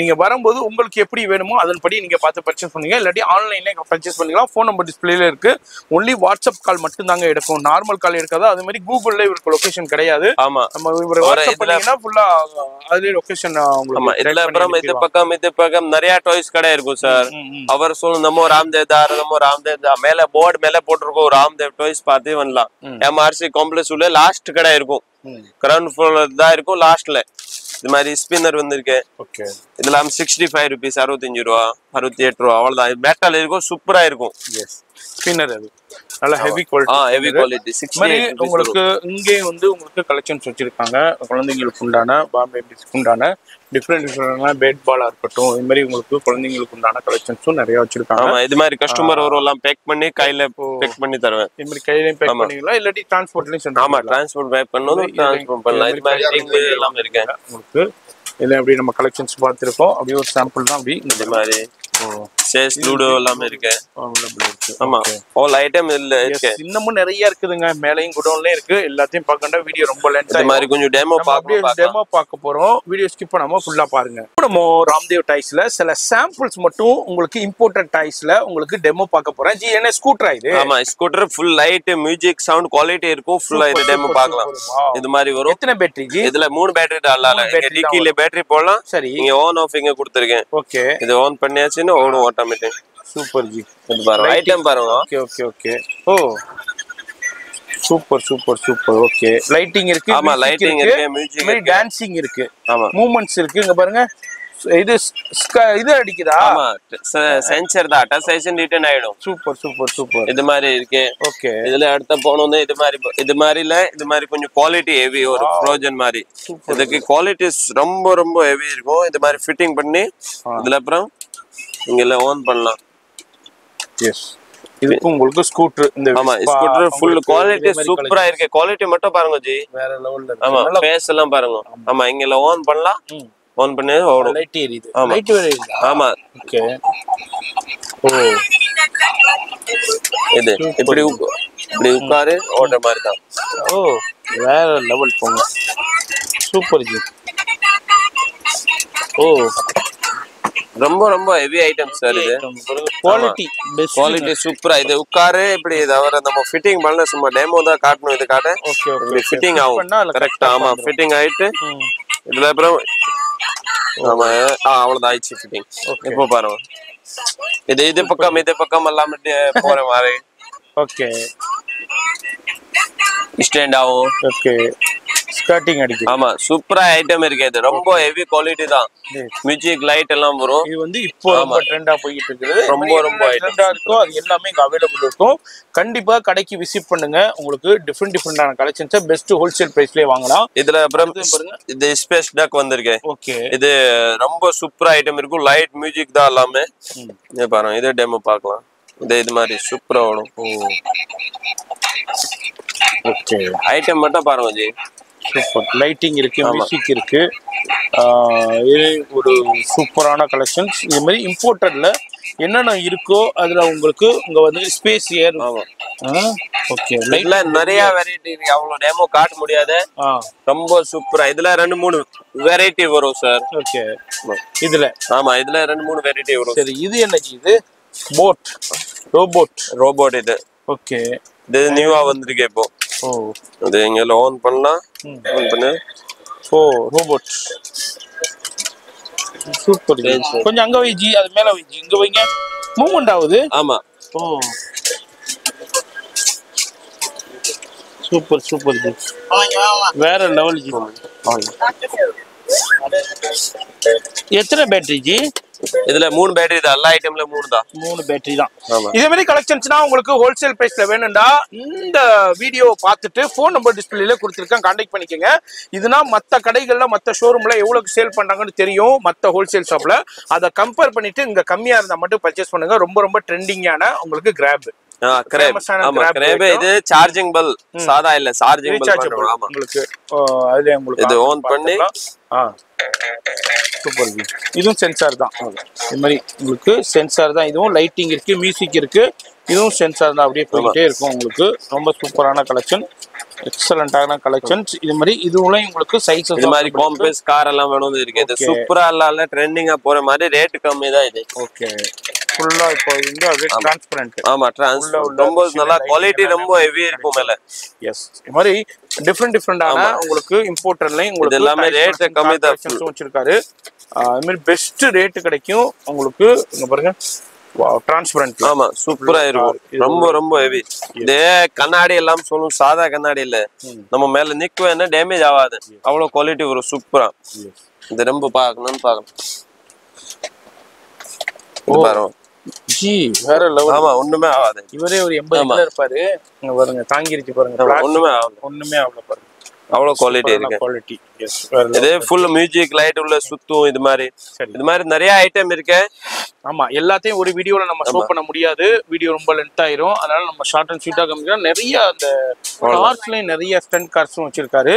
நீங்க வரும்போது உங்களுக்கு எப்படி வேணுமோ அதன்படி நீங்க பார்த்து பர்ச்சேஸ் பண்ணுங்க. இல்லாட்டி ஆன்லைன்ல பர்ச்சேஸ் பண்ணிக்கலாம். ஃபோன் நம்பர் டிஸ்பிளேல இருக்கு. ஒன்லி வாட்ஸ்அப் கால் மட்டும் தாங்க எடுக்கும், நார்மல் கால் எடுக்காது. அது மாதிரி கூகுள்ல இவருக்கு லொகேஷன் கிடையாது. ஆமா நம்ம இவரை வாட்ஸ்அப் பண்ணீங்கன்னா ஃபுல்லா அதுலயே லொகேஷன் உங்களுக்கு. ஆமா இதுல அப்புறம் இது பக்கம் நிறைய டாய்ஸ் கடை இருக்கும் சார். அவர் சொல்லும் நம்ம ராம்தேவ் தான் மேல போர்டு மேல போட்டிருக்கோம் ராம்தேவ் டாய்ஸ் பார்த்து வரலாம். எம்ஆர்சி காம்ப்ளெக்ஸ் உள்ள லாஸ்ட் கடை இருக்கும். கிரவுண்ட் ஃப்ளோர்ல தான் இருக்கும் லாஸ்ட்ல. இது மாதிரி ஸ்பின்னர் வந்திருக்கு. ஓகே. இதெல்லாம் 65 rupees 65 ரூபா 68 ரூபா அவ்வளவுதான். மெட்டல் இருக்கும், சூப்பரா இருக்கும். எஸ் ஸ்பின்னர் அது நல்ல ஹெவி குவாலிட்டி. ஹெவி குவாலிட்டி 68 உங்களுக்கு இங்கே வந்து உங்களுக்கு கலெக்ஷன்ஸ் வச்சிருக்காங்க. குழந்தைங்களுக்கு உண்டான பாம்பே பிஸ்க்கு உண்டான டிஃபரெண்டான பேட் பாலா இருக்கட்டும், இது மாதிரி உங்களுக்கு குழந்தைங்களுக்கு உண்டான கலெக்ஷன்ஸும் நிறைய வச்சிருக்காங்க. ஆமா இது மாதிரி கஸ்டமர் வரும் எல்லாம் பேக் பண்ணி கையில பேக் பண்ணி தருவேன். இது மாதிரி கையில பேக் பண்ணீங்களா இல்லாட்டி டிரான்ஸ்போர்ட்லயும் சென்ட்? ஆமா டிரான்ஸ்போர்ட் பேக் பண்ணனும், டிரான்ஸ்போர்ட் பண்ணலாம். இது மாதிரி ரிங் எல்லாம் இருக்கு உங்களுக்கு. இல்ல அப்படி நம்ம கலெக்ஷன்ஸ் பார்த்திருக்கோம். அப்படியே ஒரு சாம்பிள் தான் அப்படி இந்த மாதிரி சேஸ் லூடோ எல்லாமே இருக்கு. ஆமா ஆல் ஐட்டம் இல்ல இருக்கு. இன்னமும் நிறைய இருக்குதுங்க. மேலையும் குடோன்லயும் இருக்கு. எல்லாத்தையும் பார்க்கண்டா வீடியோ ரொம்ப லென்த். இந்த மாதிரி கொஞ்சம் டெமோ பார்க்க போறோம். வீடியோ ஸ்கிப் பண்ணாம ஃபுல்லா பாருங்க. நம்ம ராம்தேவ் டாய்ஸ்ல சில சாம்பிள்ஸ் மட்டும் உங்களுக்கு இம்போர்ட்டட் டாய்ஸ்ல உங்களுக்கு டெமோ பார்க்க போறேன். ஜி என்ன ஸ்கூட்டரா இது? ஆமா scooter full light music sound quality இருக்கும். ஃபுல்லா இது டெமோ பார்க்கலாம். இது மாதிரி வரும். எத்தனை பேட்டரி ஜி? இதுல 3 பேட்டரி டல்லல. இங்க டிக்கில பேட்டரி போடலாம். சரி இங்க ஆன் ஆஃப் இங்க கொடுத்திருக்கேன். ஓகே. இது ஆன் பண்ணியாச்சுன்னா ஓடும் ஆட்டோமேட்டிக். Super G. இது பாருங்க ஐட்டம் பாருங்க. Okay okay okay. Oh super super super. Okay lighting இருக்கு. ஆமா லைட்டிங் இருக்கு, மியூசிக் இருக்கு, டான்சிங் இருக்கு. ஆமா மூவ்மெண்ட்ஸ் இருக்கு. இங்க பாருங்க இது இது அடிக்குதா? ஆமா சென்சர் தான் டச் சென்சர் ரிட்டர்ன் ஆயிடும். Super super super. இது மாதிரி இருக்கு. ஓகே. இதுல அடுத்த போனோம்னா இது மாதிரி கொஞ்சம் குவாலிட்டி ஹெவி ஒரு ஃப்ரோஜன் மாதிரி. இதுக்கு குவாலிட்டி ரொம்ப ரொம்ப ஹெவி இருக்கும். இது மாதிரி ஃபிட்டிங் பண்ணி இதுல அப்புறம் இங்க ஆன் பண்ணலாம். எஸ் இதுக்கு உங்களுக்கு ஸ்கூட்டர் இந்த ஆமா ஸ்கூட்டர் ஃபுல் குவாலிட்டி சூப்பரா இருக்கு. குவாலிட்டி மட்டும் பாருங்க ஜி வேற லெவல்ல இருக்கு. ஆமா ஃபேஸ் எல்லாம் பாருங்க. ஆமா இங்க ஆன் பண்ணலாம். ஆன் பண்ணி ஓடும். லைட் எரியுது. லைட் வேற எரியுது. ஆமா ஓகே. ஓ இது இப்படி உட்காரு ஓடுற மாதிரி தான். ஓ வேற லெவல் போங்க. Super G. ஓ ரொம்ப ரொம்ப ஹெவி ஐட்டம் சார். இது குவாலிட்டி பெஸ்ட் குவாலிட்டி சூப்பரா. இது உட்காரு இப்படி தவிர நம்ம ஃபிட்டிங் பண்ணல, சும்மா டெமோ தான் காட்டணும். இது காட்ட ஓகே இப்படி ஃபிட்டிங் ஆகும் கரெக்ட்டா. ஆமா ஃபிட்டிங் ஆயிட்டு இதுல அப்புறம் ஆமா அவ்வளவுதான் ஆயிடுச்சு ஃபிட்டிங். இப்போ பாருங்க இது பக்கம் எல்லாம் போற மாதிரி. ஓகே ஸ்டாண்ட் ஆகும். ஓகே ஸ்கர்ட்டிங் அடிக்குது. ஆமா சூப்பரா ஐட்டம் இருக்கு. இது ரொம்ப ஹெவி குவாலிட்டி தான். மியூசிக் லைட் எல்லாம் வரும். இது வந்து இப்போ ரொம்ப ட்ரெண்டா போயிட்டு இருக்குது. ரொம்ப ரொம்ப ட்ரெண்டா இருக்கும். அது எல்லாமே இங்க அவைலபிள் இருக்கும். கண்டிப்பா கடைக்கு விசிட் பண்ணுங்க. உங்களுக்கு டிஃபரெண்டான கலெக்ஷன்ஸ் பெஸ்ட் ஹோல்சேல் பிரைஸ்லயே வாங்கலாம். இதுல அப்புறம் பாருங்க இது ஸ்பேஸ் டக் வந்திருக்கு. ஓகே இது ரொம்ப சூப்பரா ஐட்டம் இருக்கும். லைட் மியூசிக் தான் எல்லாமே. இது பாருங்க இதே டெமோ பார்க்கலாம். இது மாதிரி சூப்பரா வரும். ஓகே ஐட்டம் மட்டும் பாருங்க ஜி. சூப்பர் லைட்டிங் இருக்கு, மியூசிக் இருக்கு. இது ஒரு சூப்பரான கலெக்ஷன்ஸ். இது மாதிரி இம்போர்ட்டட்ல என்னென்ன இருக்கோ அதுல உங்களுக்கு இங்க வந்து ஸ்பேஸ் ஏர். ஓகே லைட்ல நிறைய வெரைட்டி இருக்கு. அவ்வளவு டெமோ காட்ட முடியாது. ரொம்ப சூப்பரா. இதுல 2-3 வெரைட்டி வரும் சார். ஓகே இதுல ஆமா இதுல 2-3 வெரைட்டி வரும். சரி இது என்ன இது? ரோபோட் இது. ஓகே இது நியூவா வந்திருக்கு இப்போ. ஓ இது இங்க ஆன் பண்ணலாம். ஆன் பண்ணு. ஓ ரோபோட் சூப்பர். கொஞ்சம் அங்க வைஜி, அது மேல வைஜி, இங்க வைங்க. மூவ்மெண்ட் ஆகுது. ஆமா. ஓ சூப்பர் சூப்பர் ஜி. வேற லெவல் ஜி. எத்தனை பேட்டரி ஜி? இதுல 3 பேட்டரி தான், எல்லா ஐட்டம்ல 3 தான், 3 பேட்டரி தான். இதே மாதிரி கலெக்ஷன்ஸ்னா உங்களுக்கு ஹோல்சேல் பிரைஸ்ல வேணும்டா இந்த வீடியோ பார்த்துட்டு ஃபோன் நம்பர் டிஸ்பிளேல கொடுத்துருக்கேன், கான்டாக்ட் பண்ணிக்கோங்க. இதுனா மற்ற கடைகள்ல மற்ற ஷோரூம்ல எவ்வளவு சேல் பண்றாங்கன்னு தெரியும் மற்ற ஹோல்சேல் ஷாப்ல. அதை கம்பேர் பண்ணிட்டு இங்க கம்மியா இருந்தா மட்டும் பர்ச்சேஸ் பண்ணுங்க. ரொம்ப ரொம்ப ட்ரெண்டிங்கான உங்களுக்கு கிராப். இது சார்ஜிங் பல், சாதா இல்ல சார்ஜிங் பல் உங்களுக்கு. அதுல உங்களுக்கு இது ஆன் பண்ணி சூப்பர். இதுவும் சென்சார் தான். இது மாதிரி உங்களுக்கு சென்சார் தான். இதுவும் லைட்டிங் இருக்கு, மியூசிக் இருக்கு. இதுவும் சென்சார் தான். அப்படியே போயிட்டே இருக்கும் உங்களுக்கு. ரொம்ப சூப்பரான கலெக்ஷன், எக்ஸலண்டான கலெக்ஷன்ஸ். இது மாதிரி இதுவுல உங்களுக்கு சைஸ் இது மாதிரி காம்பஸ் கார் எல்லாம் வேணும் இருக்கு. இது சூப்பரா இல்ல ட்ரெண்டிங்கா போற மாதிரி ரேட் கம்மி தான் இது. ஓகே. ஃபுல்லா இப்போ வந்து அப்படியே ட்ரான்ஸ்பரண்ட். ஆமா, ரொம்ப நல்லா குவாலிட்டி, ரொம்ப ஹெவி இருக்கும் மேல. எஸ். இது மாதிரி டிஃபரண்டான உங்களுக்கு இம்போர்ட்டர்ல உங்களுக்கு எல்லாமே ரேட் கம்மி தான் வச்சிருக்காரு. அது மாதிரி பெஸ்ட் ரேட் கிடைக்கும் உங்களுக்கு. இங்க பாருங்க, டிரான்ஸ்பரண்ட். ஆமா, சூப்பரா இருக்கும். ரொம்ப ரொம்ப ஹெவி. இதே கண்ணாடி எல்லாம் சொல்லும், சாதா கண்ணாடி இல்ல, நம்ம மேல நிக்கவே டேமேஜ் ஆகாது, அவ்வளவு குவாலிட்டி வரும் சூப்பரா. இது ரொம்ப பார்க்கணும்னு பார்க்கணும். பாருங்க ஜி, வேற லெவல். ஆமா, ஒண்ணுமே ஆகாது. இவரே ஒரு 80 கிலோ இருப்பாரு. இங்க பாருங்க, தாங்கிருச்சு பாருங்க. ஒண்ணுமே ஆகல, ஒண்ணுமே ஆகல பாருங்க. அவ்வளவு குவாலிட்டி இருக்கு. குவாலிட்டி. எஸ். இது ஃபுல் மியூசிக் லைட் உள்ள சுத்தும். இது மாதிரி நிறைய ஐட்டம் இருக்கு. ஆமா, எல்லாத்தையும் ஒரு வீடியோல நம்ம ஷோ பண்ண முடியாது, வீடியோ ரொம்ப லென்த் ஆயிரும். அதனால நம்ம ஷார்ட் அண்ட் ஸ்வீட்டா காமிக்கிறோம். நிறைய அந்த கார்ஸ்லயும் நிறைய ஸ்டண்ட் கார்ஸும் வச்சிருக்காரு.